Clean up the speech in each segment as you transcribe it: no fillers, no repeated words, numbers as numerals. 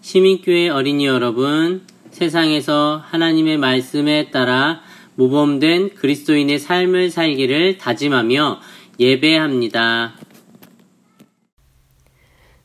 시민교회 어린이 여러분, 세상에서 하나님의 말씀에 따라 모범된 그리스도인의 삶을 살기를 다짐하며 예배합니다.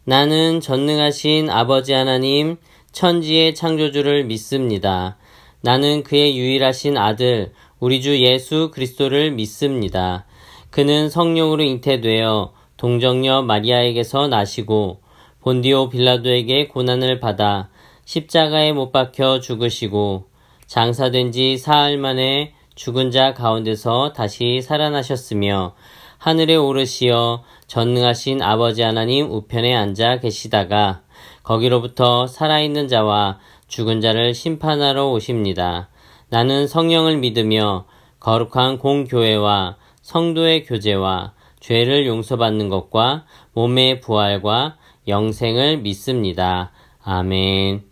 나는 전능하신 아버지 하나님, 천지의 창조주를 믿습니다. 나는 그의 유일하신 아들, 우리 주 예수 그리스도를 믿습니다. 그는 성령으로 잉태되어 동정녀 마리아에게서 나시고 본디오 빌라도에게 고난을 받아 십자가에 못 박혀 죽으시고 장사된 지 사흘 만에 죽은 자 가운데서 다시 살아나셨으며 하늘에 오르시어 전능하신 아버지 하나님 우편에 앉아 계시다가 거기로부터 살아있는 자와 죽은 자를 심판하러 오십니다. 나는 성령을 믿으며 거룩한 공교회와 성도의 교제와 죄를 용서받는 것과 몸의 부활과 영생을 믿습니다. 아멘.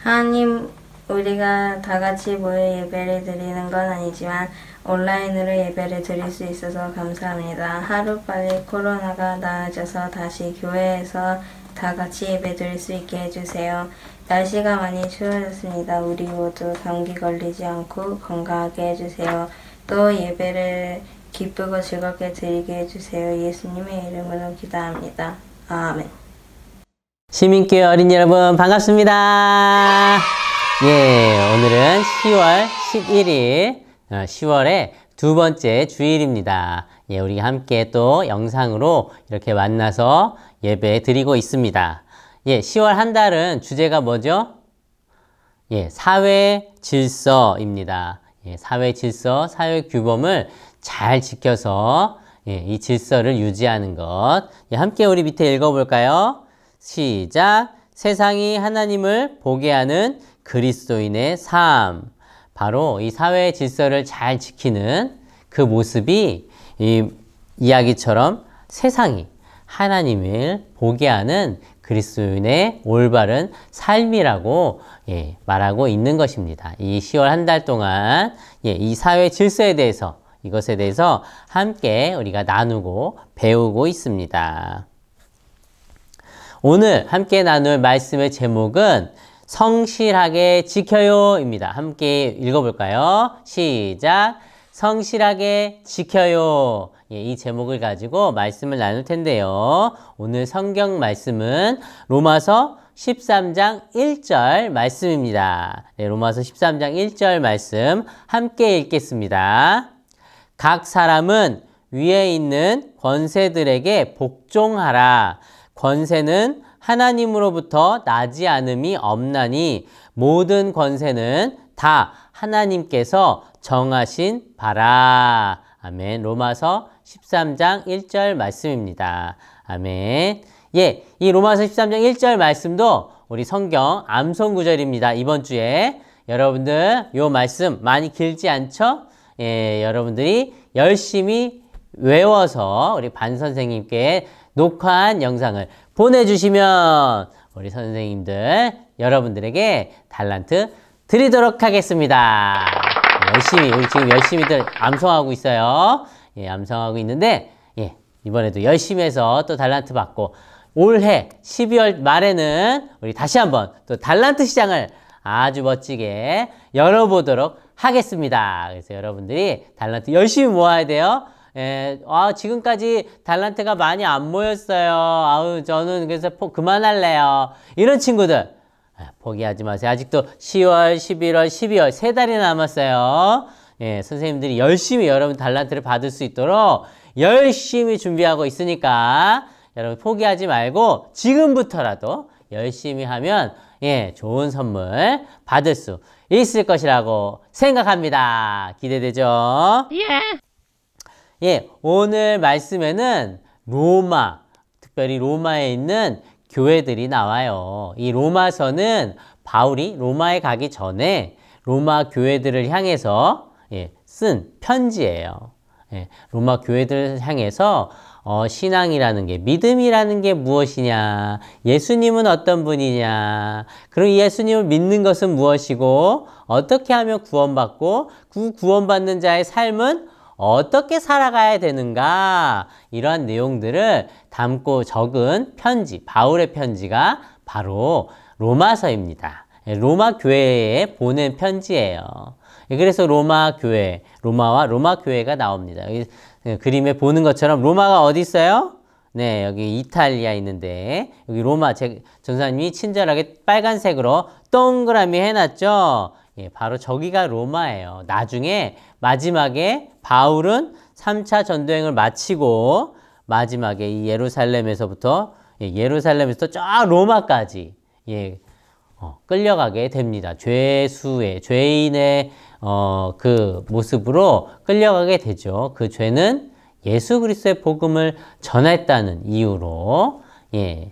하나님, 우리가 다 같이 모여 예배를 드리는 건 아니지만 온라인으로 예배를 드릴 수 있어서 감사합니다. 하루빨리 코로나가 나아져서 다시 교회에서 다 같이 예배 드릴 수 있게 해주세요. 날씨가 많이 추워졌습니다. 우리 모두 감기 걸리지 않고 건강하게 해주세요. 또 예배를 기쁘고 즐겁게 드리게 해주세요. 예수님의 이름으로 기도합니다. 아멘. 시민교회 어린이 여러분 반갑습니다. 예, 오늘은 10월 11일 10월의 두 번째 주일입니다. 예, 우리 함께 또 영상으로 이렇게 만나서 예배 드리고 있습니다. 예, 10월 한 달은 주제가 뭐죠? 예, 사회 질서입니다. 예, 사회 질서, 사회 규범을 잘 지켜서 예, 이 질서를 유지하는 것. 예, 함께 우리 밑에 읽어볼까요? 시작! 세상이 하나님을 보게 하는 그리스도인의 삶. 바로 이 사회 질서를 잘 지키는 그 모습이 이 이야기처럼 세상이 하나님을 보게 하는 그리스도인의 올바른 삶이라고 예, 말하고 있는 것입니다. 이 10월 한 달 동안 예, 이 사회 질서에 대해서 이것에 대해서 함께 우리가 나누고 배우고 있습니다. 오늘 함께 나눌 말씀의 제목은 성실하게 지켜요입니다. 함께 읽어볼까요? 시작! 성실하게 지켜요. 예, 이 제목을 가지고 말씀을 나눌 텐데요. 오늘 성경 말씀은 로마서 13장 1절 말씀입니다. 네, 로마서 13장 1절 말씀 함께 읽겠습니다. 각 사람은 위에 있는 권세들에게 복종하라. 권세는 하나님으로부터 나지 않음이 없나니 모든 권세는 다 하나님께서 정하신 바라. 아멘. 로마서 13장 1절 말씀입니다. 아멘. 예, 이 로마서 13장 1절 말씀도 우리 성경 암송 구절입니다. 이번 주에 여러분들 요 말씀 많이 길지 않죠? 예, 여러분들이 열심히 외워서 우리 반 선생님께 녹화한 영상을 보내주시면 우리 선생님들 여러분들에게 달란트 드리도록 하겠습니다. 열심히 우리 지금 열심히들 암송하고 있어요. 예, 암송하고 있는데 예, 이번에도 열심히 해서 또 달란트 받고 올해 12월 말에는 우리 다시 한번 또 달란트 시장을 아주 멋지게 열어보도록 하겠습니다. 그래서 여러분들이 달란트 열심히 모아야 돼요. 예, 지금까지 달란트가 많이 안 모였어요. 아우, 저는 그래서 그만할래요. 이런 친구들, 포기하지 마세요. 아직도 10월, 11월, 12월 3달이 남았어요. 예, 선생님들이 열심히 여러분 달란트를 받을 수 있도록 열심히 준비하고 있으니까 여러분 포기하지 말고 지금부터라도 열심히 하면 예, 좋은 선물 받을 수 있을 것이라고 생각합니다. 기대되죠? 예, 오늘 말씀에는 로마, 특별히 로마에 있는 교회들이 나와요. 이 로마서는 바울이 로마에 가기 전에 로마 교회들을 향해서 예, 쓴 편지예요. 예, 로마 교회들을 향해서 신앙이라는 게, 믿음이라는 게 무엇이냐, 예수님은 어떤 분이냐, 그리고 예수님을 믿는 것은 무엇이고, 어떻게 하면 구원받고, 그 구원받는 자의 삶은 어떻게 살아가야 되는가, 이러한 내용들을 담고 적은 편지, 바울의 편지가 바로 로마서입니다. 로마 교회에 보낸 편지예요. 그래서 로마 교회, 로마와 로마 교회가 나옵니다. 그림에 보는 것처럼 로마가 어디 있어요? 네, 여기 이탈리아 있는데 여기 로마, 전사님이 친절하게 빨간색으로 동그라미 해놨죠? 예, 바로 저기가 로마예요. 나중에 마지막에 바울은 3차 전도행을 마치고 마지막에 이 예루살렘에서부터 쫙 로마까지 예, 끌려가게 됩니다. 죄인의 그 모습으로 끌려가게 되죠. 그 죄는 예수 그리스도의 복음을 전했다는 이유로 예,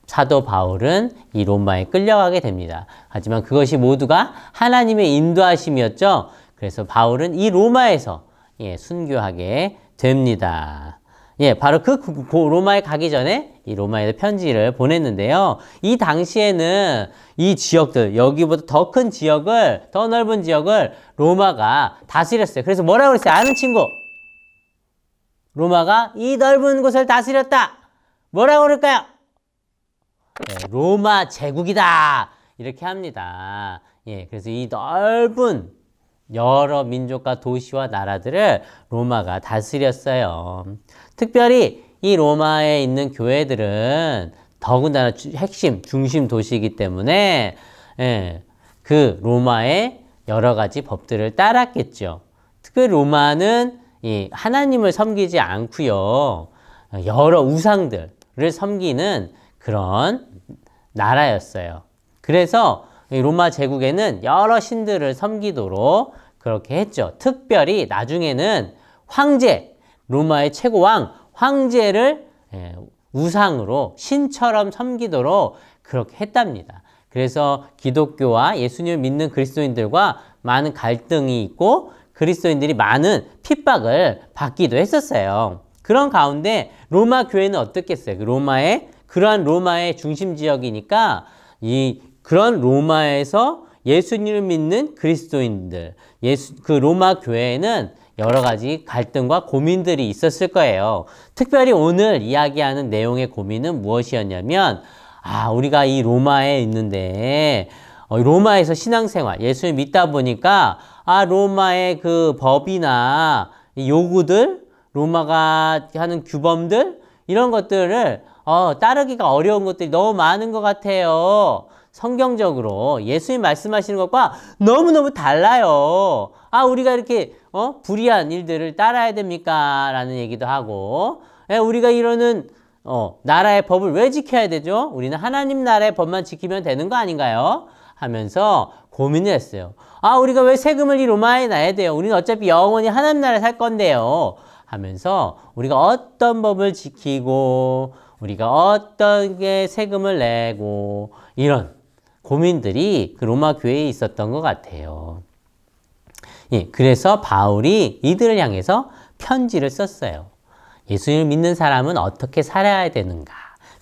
사도 바울은 이 로마에 끌려가게 됩니다. 하지만 그것이 모두가 하나님의 인도하심이었죠. 그래서 바울은 이 로마에서 예, 순교하게 됩니다. 예, 바로 그 로마에 가기 전에 이 로마에 편지를 보냈는데요. 이 당시에는 이 지역들, 여기보다 더 큰 지역을, 더 넓은 지역을 로마가 다스렸어요. 그래서 뭐라고 그랬어요? 아는 친구? 로마가 이 넓은 곳을 다스렸다. 뭐라고 그럴까요? 네, 로마 제국이다. 이렇게 합니다. 예, 그래서 이 넓은 여러 민족과 도시와 나라들을 로마가 다스렸어요. 특별히 이 로마에 있는 교회들은 더군다나 핵심, 중심 도시이기 때문에 예, 그 로마의 여러 가지 법들을 따랐겠죠. 특별히 로마는 이 하나님을 섬기지 않고요. 여러 우상들을 섬기는 그런 나라였어요. 그래서 로마 제국에는 여러 신들을 섬기도록 그렇게 했죠. 특별히 나중에는 황제, 로마의 최고왕 황제를 우상으로 신처럼 섬기도록 그렇게 했답니다. 그래서 기독교와 예수님을 믿는 그리스도인들과 많은 갈등이 있고 그리스도인들이 많은 핍박을 받기도 했었어요. 그런 가운데 로마 교회는 어떻겠어요? 그러한 로마의 중심 지역이니까 그런 로마에서 예수님을 믿는 그리스도인들, 그 로마 교회에는 여러 가지 갈등과 고민들이 있었을 거예요. 특별히 오늘 이야기하는 내용의 고민은 무엇이었냐면, 우리가 이 로마에 있는데, 로마에서 신앙생활, 예수를 믿다 보니까, 로마의 그 법이나 요구들, 로마가 하는 규범들, 이런 것들을 따르기가 어려운 것들이 너무 많은 것 같아요. 성경적으로 예수님 말씀하시는 것과 너무너무 달라요. 우리가 이렇게 불의한 일들을 따라야 됩니까? 라는 얘기도 하고, 우리가 이러는 나라의 법을 왜 지켜야 되죠? 우리는 하나님 나라의 법만 지키면 되는 거 아닌가요? 하면서 고민을 했어요. 우리가 왜 세금을 이 로마에 내야 돼요? 우리는 어차피 영원히 하나님 나라에 살 건데요. 하면서 우리가 어떤 법을 지키고 우리가 어떤 게 세금을 내고 이런 고민들이 그 로마 교회에 있었던 것 같아요. 예, 그래서 바울이 이들을 향해서 편지를 썼어요. 예수님을 믿는 사람은 어떻게 살아야 되는가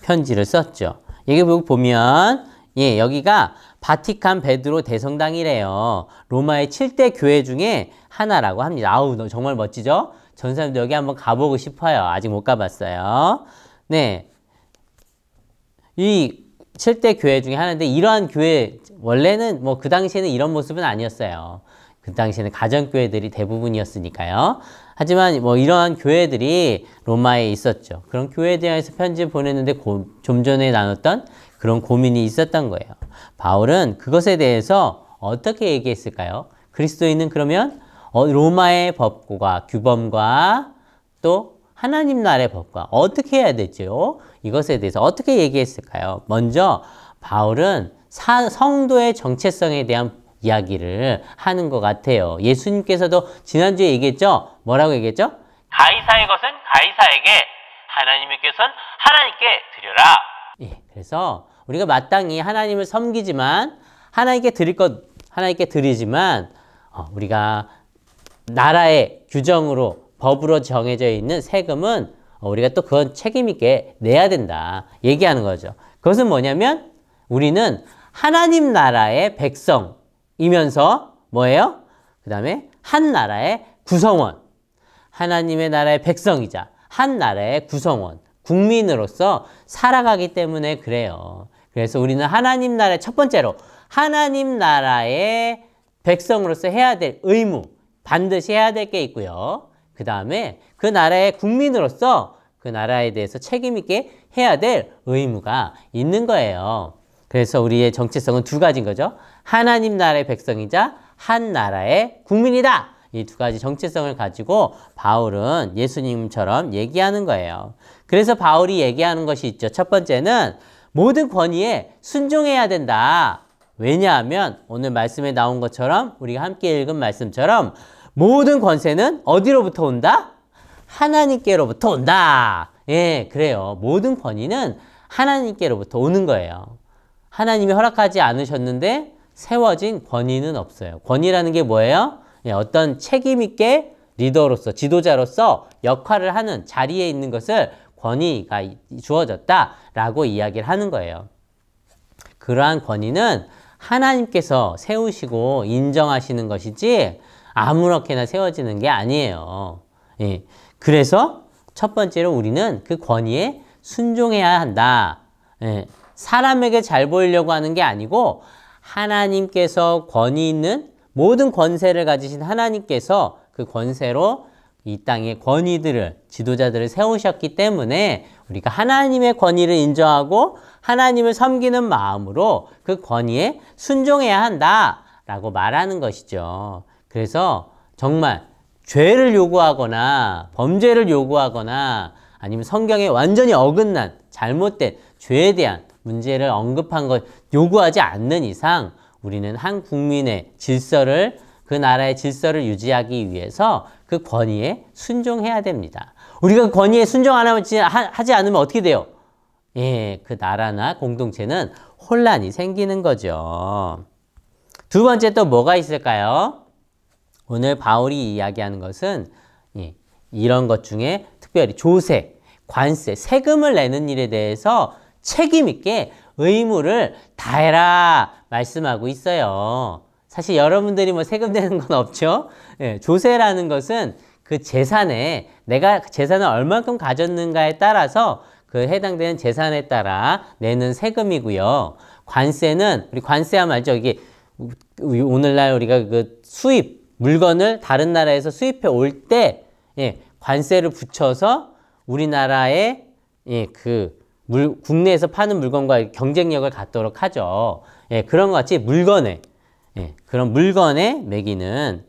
편지를 썼죠. 여기 보면 여기가 바티칸 베드로 대성당이래요. 로마의 7대 교회 중에 하나라고 합니다. 정말 멋지죠? 전 사람도 여기 한번 가보고 싶어요. 아직 못 가봤어요. 네, 이 7대 교회 중에 하나인데 이러한 교회 원래는 그 당시에는 이런 모습은 아니었어요. 그 당시에는 가정교회들이 대부분이었으니까요. 하지만 이러한 교회들이 로마에 있었죠. 그런 교회에 대해서 편지를 보냈는데 좀 전에 나눴던 그런 고민이 있었던 거예요. 바울은 그것에 대해서 어떻게 얘기했을까요? 그리스도인은 그러면 로마의 법과 규범과 또 하나님 나라의 법과 어떻게 해야 되죠? 이것에 대해서 어떻게 얘기했을까요? 먼저 바울은 성도의 정체성에 대한 이야기를 하는 것 같아요. 예수님께서도 지난주에 얘기했죠? 뭐라고 얘기했죠? 가이사의 것은 가이사에게, 하나님의 것은 하나님께 드려라. 예, 그래서 우리가 마땅히 하나님을 섬기지만 하나님께 드릴 것 하나님께 드리지만 우리가 나라의 규정으로 법으로 정해져 있는 세금은 우리가 또 그건 책임 있게 내야 된다 얘기하는 거죠. 그것은 뭐냐면 우리는 하나님 나라의 백성이면서 뭐예요? 그 다음에 한 나라의 구성원, 하나님의 나라의 백성이자 한 나라의 구성원, 국민으로서 살아가기 때문에 그래요. 그래서 우리는 하나님 나라의 첫 번째로 하나님 나라의 백성으로서 해야 될 의무, 반드시 해야 될 게 있고요. 그 다음에 그 나라의 국민으로서 그 나라에 대해서 책임 있게 해야 될 의무가 있는 거예요. 그래서 우리의 정체성은 두 가지인 거죠. 하나님 나라의 백성이자 한 나라의 국민이다. 이 두 가지 정체성을 가지고 바울은 예수님처럼 얘기하는 거예요. 그래서 바울이 얘기하는 것이 있죠. 첫 번째는 모든 권위에 순종해야 된다. 왜냐하면 오늘 말씀에 나온 것처럼 우리가 함께 읽은 말씀처럼 모든 권세는 어디로부터 온다? 하나님께로부터 온다. 예, 그래요. 모든 권위는 하나님께로부터 오는 거예요. 하나님이 허락하지 않으셨는데 세워진 권위는 없어요. 권위라는 게 뭐예요? 예, 어떤 책임 있게 리더로서, 지도자로서 역할을 하는 자리에 있는 것을 권위가 주어졌다라고 이야기를 하는 거예요. 그러한 권위는 하나님께서 세우시고 인정하시는 것이지 아무렇게나 세워지는 게 아니에요. 예. 그래서 첫 번째로 우리는 그 권위에 순종해야 한다. 예. 사람에게 잘 보이려고 하는 게 아니고 하나님께서 권위 있는 모든 권세를 가지신 하나님께서 그 권세로 이 땅의 권위들을, 지도자들을 세우셨기 때문에 우리가 하나님의 권위를 인정하고 하나님을 섬기는 마음으로 그 권위에 순종해야 한다라고 말하는 것이죠. 그래서 정말 죄를 요구하거나 범죄를 요구하거나 아니면 성경에 완전히 어긋난 잘못된 죄에 대한 문제를 언급한 것 요구하지 않는 이상 우리는 한 국민의 질서를, 그 나라의 질서를 유지하기 위해서 그 권위에 순종해야 됩니다. 우리가 권위에 순종 하지 않으면 어떻게 돼요? 예, 그 나라나 공동체는 혼란이 생기는 거죠. 두 번째 또 뭐가 있을까요? 오늘 바울이 이야기하는 것은 이런 것 중에 특별히 조세, 관세, 세금을 내는 일에 대해서 책임 있게 의무를 다해라 말씀하고 있어요. 사실 여러분들이 세금 내는 건 없죠. 예, 조세라는 것은 그 재산에 내가 재산을 얼만큼 가졌는가에 따라서 그 해당되는 재산에 따라 내는 세금이고요. 관세는 우리 관세하면 알죠? 이게 오늘날 우리가 그 수입 물건을 다른 나라에서 수입해 올 때 관세를 붙여서 우리나라의 그 국내에서 파는 물건과 경쟁력을 갖도록 하죠. 예, 그런 것 같이 물건에, 예, 그런 물건에 매기는,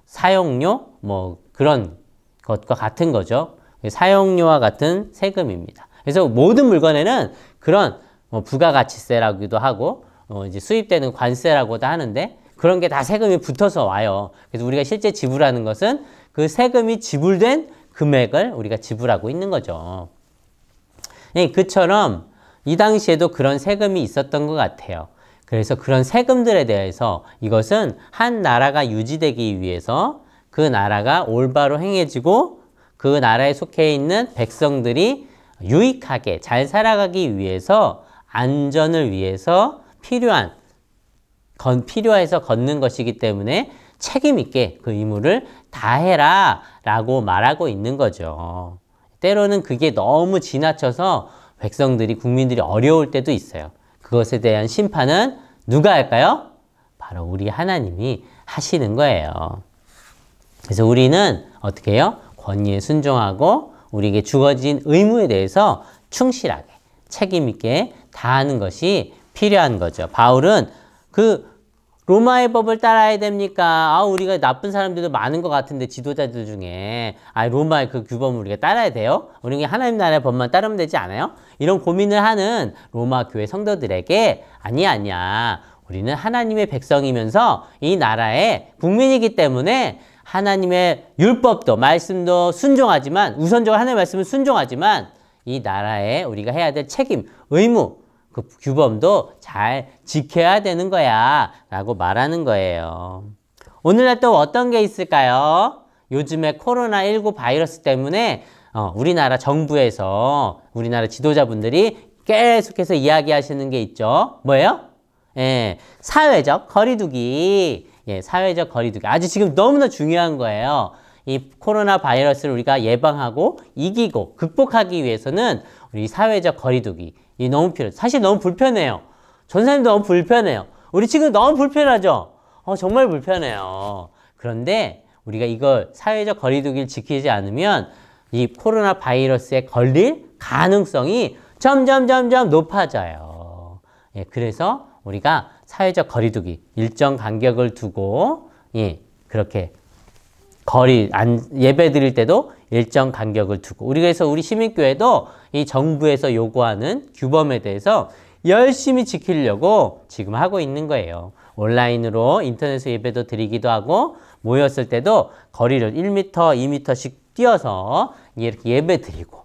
사용료, 뭐, 그런 것과 같은 거죠. 사용료와 같은 세금입니다. 그래서 모든 물건에는 그런 부가가치세라고도 하고, 이제 수입되는 관세라고도 하는데, 그런 게 다 세금이 붙어서 와요. 그래서 우리가 실제 지불하는 것은 그 세금이 지불된 금액을 우리가 지불하고 있는 거죠. 예, 그처럼 이 당시에도 그런 세금이 있었던 것 같아요. 그래서 그런 세금들에 대해서 이것은 한 나라가 유지되기 위해서 그 나라가 올바로 행해지고 그 나라에 속해 있는 백성들이 유익하게 잘 살아가기 위해서 안전을 위해서 필요해서 걷는 것이기 때문에 책임 있게 그 의무를 다해라 라고 말하고 있는 거죠. 때로는 그게 너무 지나쳐서 백성들이, 국민들이 어려울 때도 있어요. 그것에 대한 심판은 누가 할까요? 바로 우리 하나님이 하시는 거예요. 그래서 우리는 어떻게 해요? 권위에 순종하고 우리에게 주어진 의무에 대해서 충실하게 책임 있게 다하는 것이 필요한 거죠. 바울은 그 로마의 법을 따라야 됩니까? 우리가 나쁜 사람들도 많은 것 같은데 지도자들 중에 로마의 그 규범을 우리가 따라야 돼요? 우리가 하나님 나라의 법만 따르면 되지 않아요? 이런 고민을 하는 로마 교회 성도들에게 아니야. 우리는 하나님의 백성이면서 이 나라의 국민이기 때문에 하나님의 율법도 말씀도 순종하지만 우선적으로 하나님의 말씀은 순종하지만 이 나라에 우리가 해야 될 책임, 의무 그 규범도 잘 지켜야 되는 거야 라고 말하는 거예요. 오늘날 또 어떤 게 있을까요? 요즘에 코로나19 바이러스 때문에 우리나라 정부에서 우리나라 지도자분들이 계속해서 이야기하시는 게 있죠. 뭐예요? 예, 사회적 거리두기. 예, 사회적 거리두기. 아주 지금 너무나 중요한 거예요. 이 코로나 바이러스를 우리가 예방하고 이기고 극복하기 위해서는 우리 사회적 거리두기 이 너무 필요해요. 사실 너무 불편해요. 전사님도 너무 불편해요. 우리 지금 너무 불편하죠? 정말 불편해요. 그런데 우리가 이걸 사회적 거리두기를 지키지 않으면 이 코로나 바이러스에 걸릴 가능성이 점점 높아져요. 예, 그래서 우리가 사회적 거리두기 일정 간격을 두고 그렇게 예배 드릴 때도 일정 간격을 두고 그래서 우리 시민교회도 이 정부에서 요구하는 규범에 대해서 열심히 지키려고 지금 하고 있는 거예요. 온라인으로 인터넷으로 예배도 드리기도 하고 모였을 때도 거리를 1m, 2m씩 뛰어서 이렇게 예배 드리고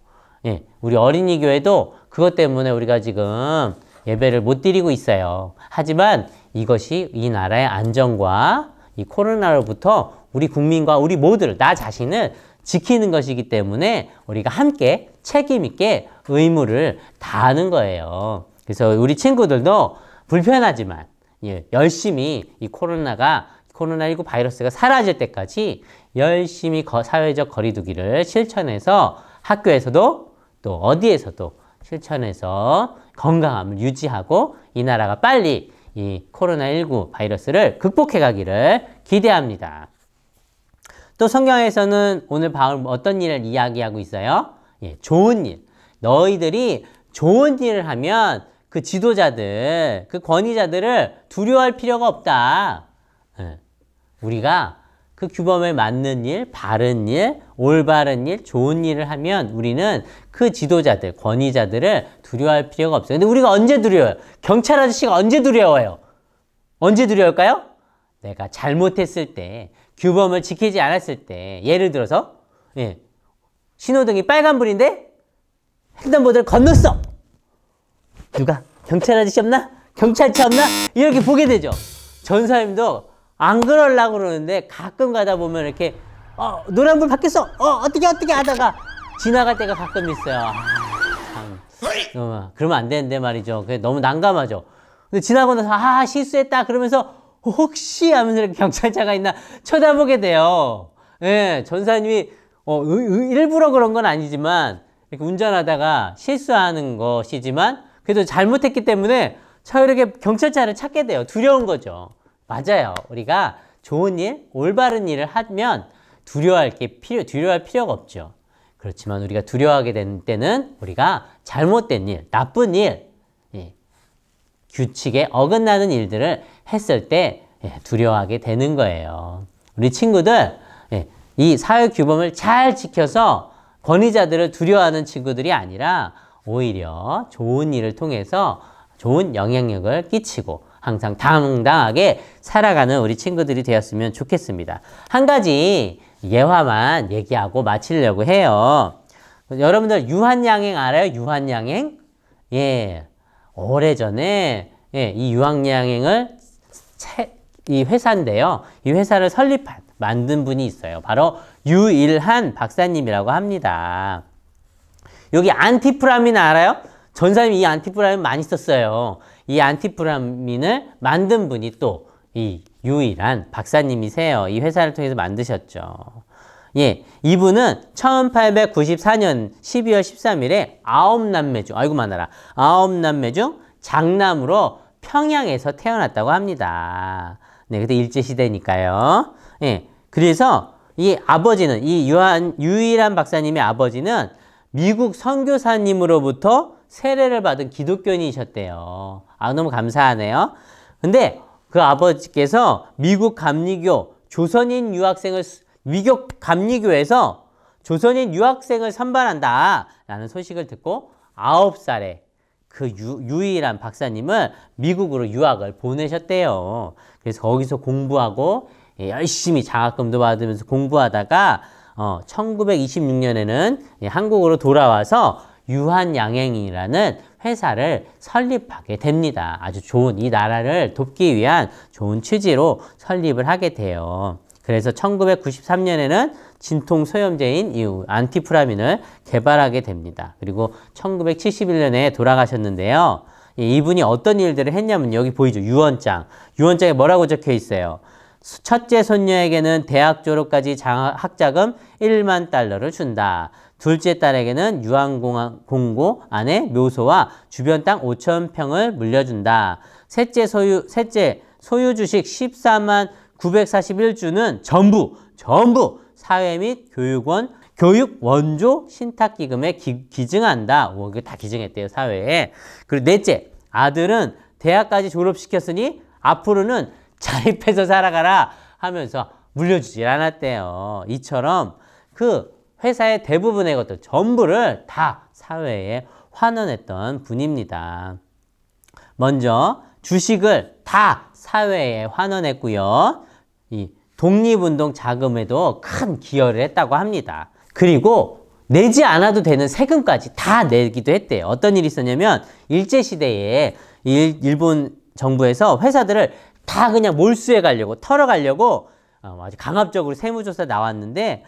우리 어린이 교회도 그것 때문에 우리가 지금 예배를 못 드리고 있어요. 하지만 이것이 이 나라의 안전과 이 코로나로부터 우리 국민과 우리 모두를, 나 자신을 지키는 것이기 때문에 우리가 함께 책임 있게 의무를 다하는 거예요. 그래서 우리 친구들도 불편하지만 열심히 이 코로나19 바이러스가 사라질 때까지 열심히 사회적 거리두기를 실천해서 학교에서도 또 어디에서도 실천해서 건강함을 유지하고 이 나라가 빨리 이 코로나19 바이러스를 극복해 가기를 기대합니다. 또 성경에서는 오늘 바울 어떤 일을 이야기하고 있어요? 좋은 일. 너희들이 좋은 일을 하면 그 지도자들, 그 권위자들을 두려워할 필요가 없다. 우리가 그 규범에 맞는 일, 바른 일, 올바른 일, 좋은 일을 하면 우리는 그 지도자들, 권위자들을 두려워할 필요가 없어요. 근데 우리가 언제 두려워요? 경찰 아저씨가 언제 두려워요? 언제 두려울까요? 내가 잘못했을 때, 규범을 지키지 않았을 때, 예를 들어서 신호등이 빨간불인데 횡단보도를 건넜어. 누가? 경찰 아저씨 없나? 경찰차 없나? 이렇게 보게 되죠. 전사님도 안 그러려고 그러는데 가끔 가다 보면 이렇게 노란불 바뀌었어. 어떻게 하다가 지나갈 때가 가끔 있어요. 그러면 안 되는데 말이죠. 그게 너무 난감하죠. 근데 지나고 나서 실수했다 그러면서 혹시 하면서 이렇게 경찰차가 있나 쳐다보게 돼요. 예, 전사님이 일부러 그런 건 아니지만 이렇게 운전하다가 실수하는 것이지만 그래도 잘못했기 때문에 이렇게 경찰차를 찾게 돼요. 두려운 거죠. 맞아요. 우리가 좋은 일, 올바른 일을 하면 두려워할 필요가 없죠. 그렇지만 우리가 두려워하게 되는 때는 우리가 잘못된 일, 나쁜 일, 규칙에 어긋나는 일들을 했을 때 두려워하게 되는 거예요. 우리 친구들 이 사회 규범을 잘 지켜서 권위자들을 두려워하는 친구들이 아니라 오히려 좋은 일을 통해서 좋은 영향력을 끼치고 항상 당당하게 살아가는 우리 친구들이 되었으면 좋겠습니다. 한 가지 예화만 얘기하고 마치려고 해요. 여러분들 유한양행 알아요? 유한양행? 예. 오래전에 이 유한양행을 이 회사인데요. 이 회사를 만든 분이 있어요. 바로 유일한 박사님이라고 합니다. 여기 안티프라민 알아요? 전사님이 이 안티프라민 많이 썼어요. 이 안티프라민을 만든 분이 또 이 유일한 박사님이세요. 이 회사를 통해서 만드셨죠. 예, 이분은 1894년 12월 13일에 9남매 중, 아이고 많아라. 9남매 중 장남으로 평양에서 태어났다고 합니다. 네, 그때 일제시대니까요. 예, 그래서 이 아버지는, 이 유일한 박사님의 아버지는 미국 선교사님으로부터 세례를 받은 기독교인이셨대요. 아, 너무 감사하네요. 근데 그 아버지께서 미국 감리교 조선인 유학생을, 미국 감리교에서 조선인 유학생을 선발한다 라는 소식을 듣고 9살에 그 유일한 박사님을 미국으로 유학을 보내셨대요. 그래서 거기서 공부하고 열심히 장학금도 받으면서 공부하다가 1926년에는 한국으로 돌아와서 유한양행이라는 회사를 설립하게 됩니다. 아주 좋은 이 나라를 돕기 위한 좋은 취지로 설립을 하게 돼요. 그래서 1993년에는 진통 소염제인 이 안티프라민을 개발하게 됩니다. 그리고 1971년에 돌아가셨는데요. 이분이 어떤 일들을 했냐면 여기 보이죠? 유언장. 유언장에 뭐라고 적혀 있어요? 첫째 손녀에게는 대학 졸업까지 학자금 1만 달러를 준다. 둘째 딸에게는 유한공고 안에 묘소와 주변 땅 5,000평을 물려준다. 셋째 소유 주식 14만 941주는 전부 사회 및 교육 원조 신탁기금에 기증한다. 오, 이거 다 기증했대요, 사회에. 그리고 넷째, 아들은 대학까지 졸업시켰으니 앞으로는 자립해서 살아가라 하면서 물려주지 않았대요. 이처럼 그 회사의 대부분의 것들 전부를 다 사회에 환원했던 분입니다. 먼저 주식을 다 사회에 환원했고요. 이 독립운동 자금에도 큰 기여를 했다고 합니다. 그리고 내지 않아도 되는 세금까지 다 내기도 했대요. 어떤 일이 있었냐면 일제시대에 일본 정부에서 회사들을 다 그냥 몰수해 가려고 털어가려고 아주 강압적으로 세무조사 나왔는데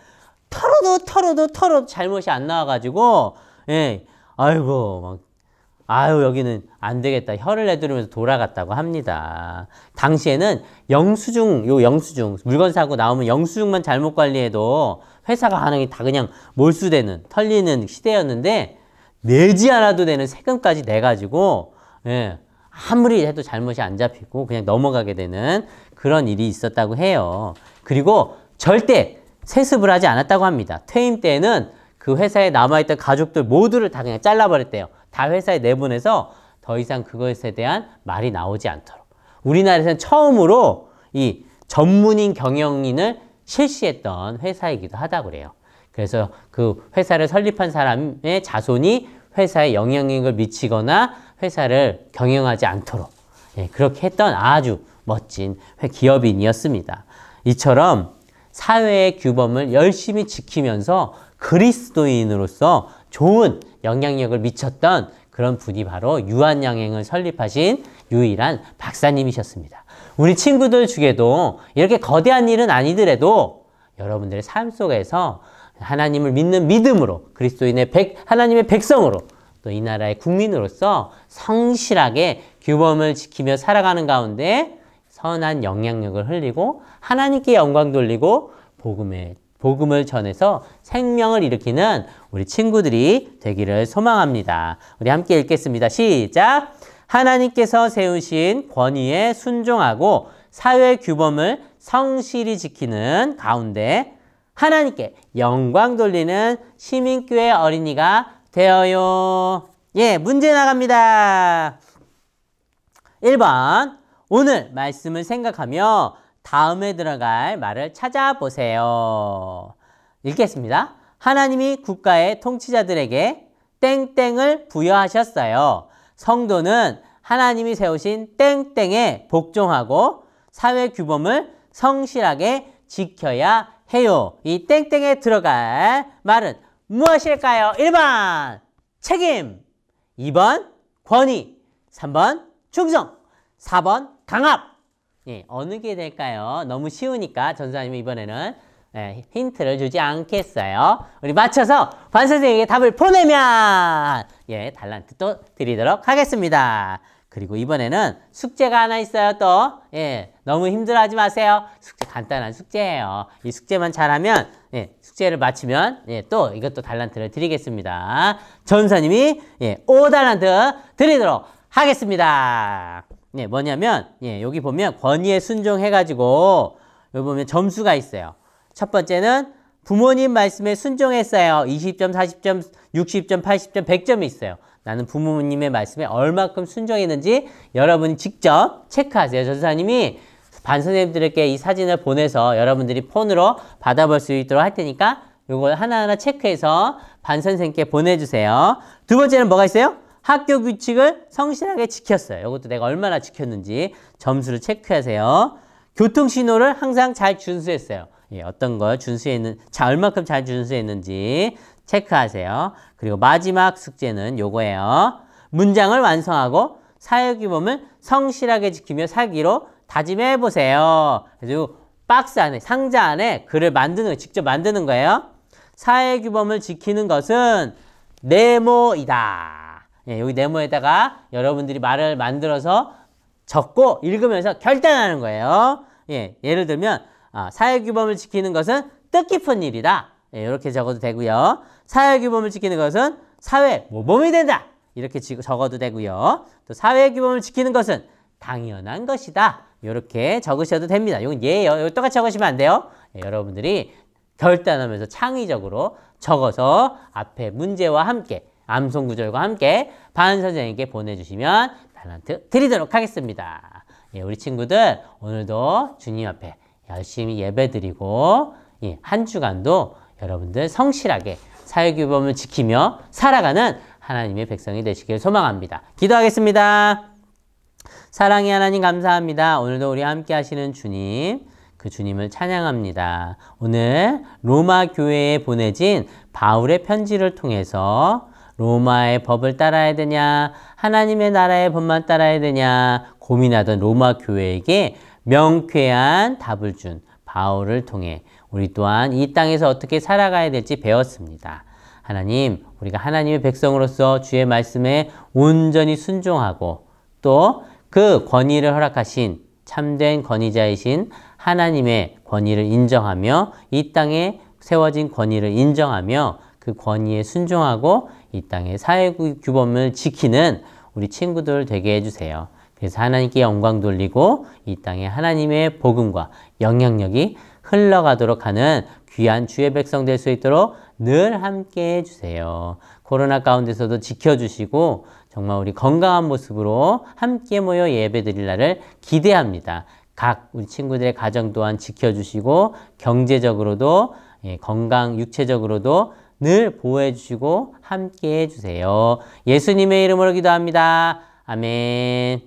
털어도 잘못이 안 나와가지고 아이고 여기는 안 되겠다 혀를 내두르면서 돌아갔다고 합니다. 당시에는 영수증 물건 사고 나오면 영수증만 잘못 관리해도 회사가 가능히 다 그냥 몰수되는 털리는 시대였는데 내지 않아도 되는 세금까지 내가지고 아무리 해도 잘못이 안 잡히고 그냥 넘어가게 되는 그런 일이 있었다고 해요. 그리고 절대 세습을 하지 않았다고 합니다. 퇴임 때에는 그 회사에 남아있던 가족들 모두를 다 그냥 잘라버렸대요. 다 회사에 내보내서 더 이상 그것에 대한 말이 나오지 않도록. 우리나라에서는 처음으로 이 전문인 경영인을 실시했던 회사이기도 하다고 그래요. 그래서 그 회사를 설립한 사람의 자손이 회사에 영향력을 미치거나 회사를 경영하지 않도록 그렇게 했던 아주 멋진 기업인이었습니다. 이처럼 사회의 규범을 열심히 지키면서 그리스도인으로서 좋은 영향력을 미쳤던 그런 분이 바로 유한양행을 설립하신 유일한 박사님이셨습니다. 우리 친구들 중에도 이렇게 거대한 일은 아니더라도 여러분들의 삶 속에서 하나님을 믿는 믿음으로 그리스도인의 하나님의 백성으로 또 이 나라의 국민으로서 성실하게 규범을 지키며 살아가는 가운데 선한 영향력을 흘리고 하나님께 영광 돌리고 복음을 전해서 생명을 일으키는 우리 친구들이 되기를 소망합니다. 우리 함께 읽겠습니다. 시작! 하나님께서 세우신 권위에 순종하고 사회 규범을 성실히 지키는 가운데 하나님께 영광 돌리는 시민교회 어린이가 되어요. 예, 문제 나갑니다. 1번. 오늘 말씀을 생각하며 다음에 들어갈 말을 찾아보세요. 읽겠습니다. 하나님이 국가의 통치자들에게 땡땡을 부여하셨어요. 성도는 하나님이 세우신 땡땡에 복종하고 사회 규범을 성실하게 지켜야 해요. 이 땡땡에 들어갈 말은 무엇일까요? 1번 책임, 2번 권위, 3번 충성, 4번 강압. 예, 어느 게 될까요? 너무 쉬우니까 전사님이 이번에는 힌트를 주지 않겠어요. 우리 맞춰서 반선생님에게 답을 보내면 달란트 또 드리도록 하겠습니다. 그리고 이번에는 숙제가 하나 있어요. 또 너무 힘들어하지 마세요. 숙제 간단한 숙제예요. 이 숙제만 잘하면 숙제를 마치면 또 이것도 달란트를 드리겠습니다. 전사님이 5달란트 드리도록 하겠습니다. 뭐냐면 여기 보면 권위에 순종해가지고 여기 보면 점수가 있어요. 첫 번째는 부모님 말씀에 순종했어요. 20점, 40점, 60점, 80점, 100점이 있어요. 나는 부모님의 말씀에 얼마큼 순종했는지 여러분이 직접 체크하세요. 전사님이 반선생님들에게 이 사진을 보내서 여러분들이 폰으로 받아볼 수 있도록 할 테니까 이걸 하나하나 체크해서 반선생님께 보내주세요. 두 번째는 뭐가 있어요? 학교 규칙을 성실하게 지켰어요. 이것도 내가 얼마나 지켰는지 점수를 체크하세요. 교통신호를 항상 잘 준수했어요. 어떤 걸 얼마큼 잘 준수했는지 체크하세요. 그리고 마지막 숙제는 요거예요. 문장을 완성하고 사회규범을 성실하게 지키며 살기로 다짐해 보세요. 그래서 박스 안에, 상자 안에 글을 직접 만드는 거예요. 사회규범을 지키는 것은 네모이다. 여기 네모에다가 여러분들이 말을 만들어서 적고 읽으면서 결단하는 거예요. 예를 들면 사회규범을 지키는 것은 뜻깊은 일이다. 이렇게 적어도 되고요. 사회규범을 지키는 것은 사회 모범이 된다. 이렇게 적어도 되고요. 또 사회규범을 지키는 것은 당연한 것이다. 이렇게 적으셔도 됩니다. 이건 예예요. 이거 똑같이 적으시면 안 돼요. 여러분들이 결단하면서 창의적으로 적어서 앞에 문제와 함께 암송구절과 함께 반선생님께 보내주시면 달란트 드리도록 하겠습니다. 우리 친구들 오늘도 주님 앞에 열심히 예배드리고 한 주간도 여러분들 성실하게 사회규범을 지키며 살아가는 하나님의 백성이 되시길 소망합니다. 기도하겠습니다. 사랑의 하나님 감사합니다. 오늘도 우리 함께 하시는 주님, 그 주님을 찬양합니다. 오늘 로마 교회에 보내진 바울의 편지를 통해서 로마의 법을 따라야 되냐, 하나님의 나라의 법만 따라야 되냐 고민하던 로마 교회에게 명쾌한 답을 준 바울을 통해 우리 또한 이 땅에서 어떻게 살아가야 될지 배웠습니다. 하나님, 우리가 하나님의 백성으로서 주의 말씀에 온전히 순종하고 또 그 권위를 허락하신 참된 권위자이신 하나님의 권위를 인정하며 이 땅에 세워진 권위를 인정하며 그 권위에 순종하고 이 땅의 사회규범을 지키는 우리 친구들 되게 해주세요. 그래서 하나님께 영광 돌리고 이 땅에 하나님의 복음과 영향력이 흘러가도록 하는 귀한 주의 백성 될 수 있도록 늘 함께 해주세요. 코로나 가운데서도 지켜주시고 정말 우리 건강한 모습으로 함께 모여 예배 드릴 날을 기대합니다. 각 우리 친구들의 가정 또한 지켜주시고 경제적으로도 건강 육체적으로도 늘 보호해 주시고 함께 해주세요. 예수님의 이름으로 기도합니다. 아멘.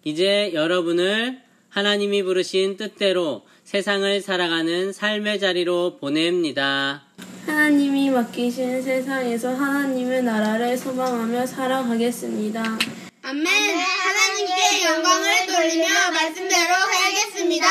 이제 여러분을 하나님이 부르신 뜻대로 세상을 살아가는 삶의 자리로 보냅니다. 하나님이 맡기신 세상에서 하나님의 나라를 소망하며 살아가겠습니다. 아멘. 하나님께 영광을 돌리며 말씀대로 살겠습니다.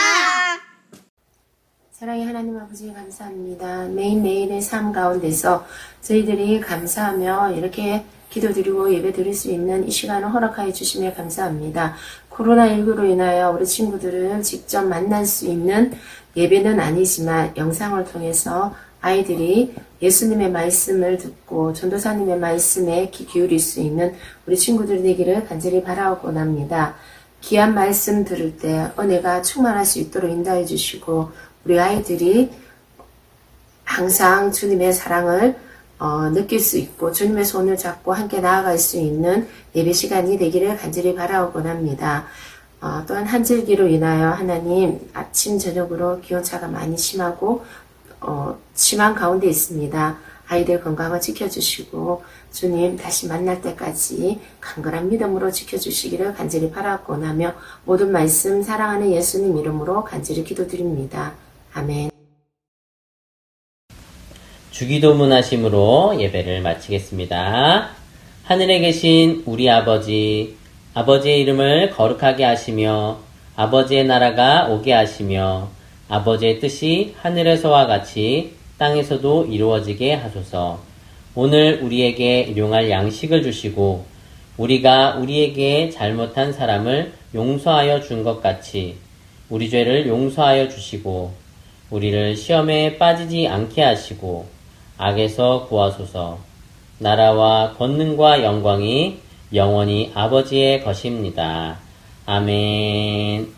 사랑의 하나님 아버지 감사합니다. 매일매일의 삶 가운데서 저희들이 감사하며 이렇게 기도드리고 예배드릴 수 있는 이 시간을 허락하여 주시며 감사합니다. 코로나19로 인하여 우리 친구들을 직접 만날 수 있는 예배는 아니지만 영상을 통해서 아이들이 예수님의 말씀을 듣고 전도사님의 말씀에 귀 기울일 수 있는 우리 친구들 되기를 간절히 바라옵곤 합니다. 귀한 말씀 들을 때 은혜가 충만할 수 있도록 인도해 주시고 우리 아이들이 항상 주님의 사랑을 느낄 수 있고 주님의 손을 잡고 함께 나아갈 수 있는 예배 시간이 되기를 간절히 바라오곤 합니다. 또한 한절기로 인하여 하나님 아침 저녁으로 기온차가 많이 심하고 심한 가운데 있습니다. 아이들 건강을 지켜주시고 주님 다시 만날 때까지 강건한 믿음으로 지켜주시기를 간절히 바라곤 하며 모든 말씀 사랑하는 예수님 이름으로 간절히 기도드립니다. 아멘. 주기도문 하심으로 예배를 마치겠습니다. 하늘에 계신 우리 아버지, 아버지의 이름을 거룩하게 하시며 아버지의 나라가 오게 하시며 아버지의 뜻이 하늘에서와 같이 땅에서도 이루어지게 하소서. 오늘 우리에게 일용할 양식을 주시고 우리가 우리에게 잘못한 사람을 용서하여 준 것 같이 우리 죄를 용서하여 주시고 우리를 시험에 빠지지 않게 하시고 악에서 구하소서. 나라와 권능과 영광이 영원히 아버지의 것입니다. 아멘.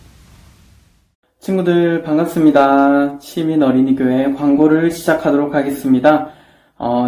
친구들 반갑습니다. 시민 어린이교회 광고를 시작하도록 하겠습니다.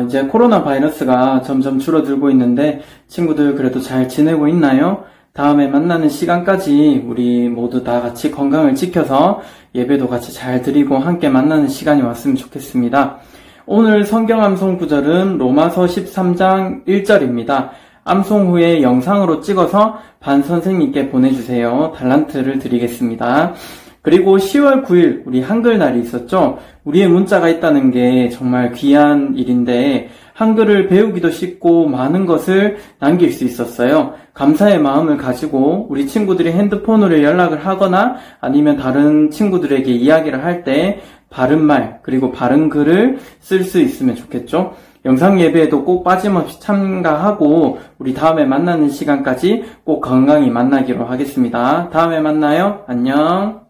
이제 코로나 바이러스가 점점 줄어들고 있는데 친구들 그래도 잘 지내고 있나요? 다음에 만나는 시간까지 우리 모두 다 같이 건강을 지켜서 예배도 같이 잘 드리고 함께 만나는 시간이 왔으면 좋겠습니다. 오늘 성경 암송 구절은 로마서 13장 1절입니다. 암송 후에 영상으로 찍어서 반 선생님께 보내주세요. 달란트를 드리겠습니다. 그리고 10월 9일 우리 한글날이 있었죠. 우리의 문자가 있다는 게 정말 귀한 일인데 한글을 배우기도 쉽고 많은 것을 남길 수 있었어요. 감사의 마음을 가지고 우리 친구들이 핸드폰으로 연락을 하거나 아니면 다른 친구들에게 이야기를 할 때 바른 말 그리고 바른 글을 쓸 수 있으면 좋겠죠. 영상 예배에도 꼭 빠짐없이 참가하고 우리 다음에 만나는 시간까지 꼭 건강히 만나기로 하겠습니다. 다음에 만나요. 안녕.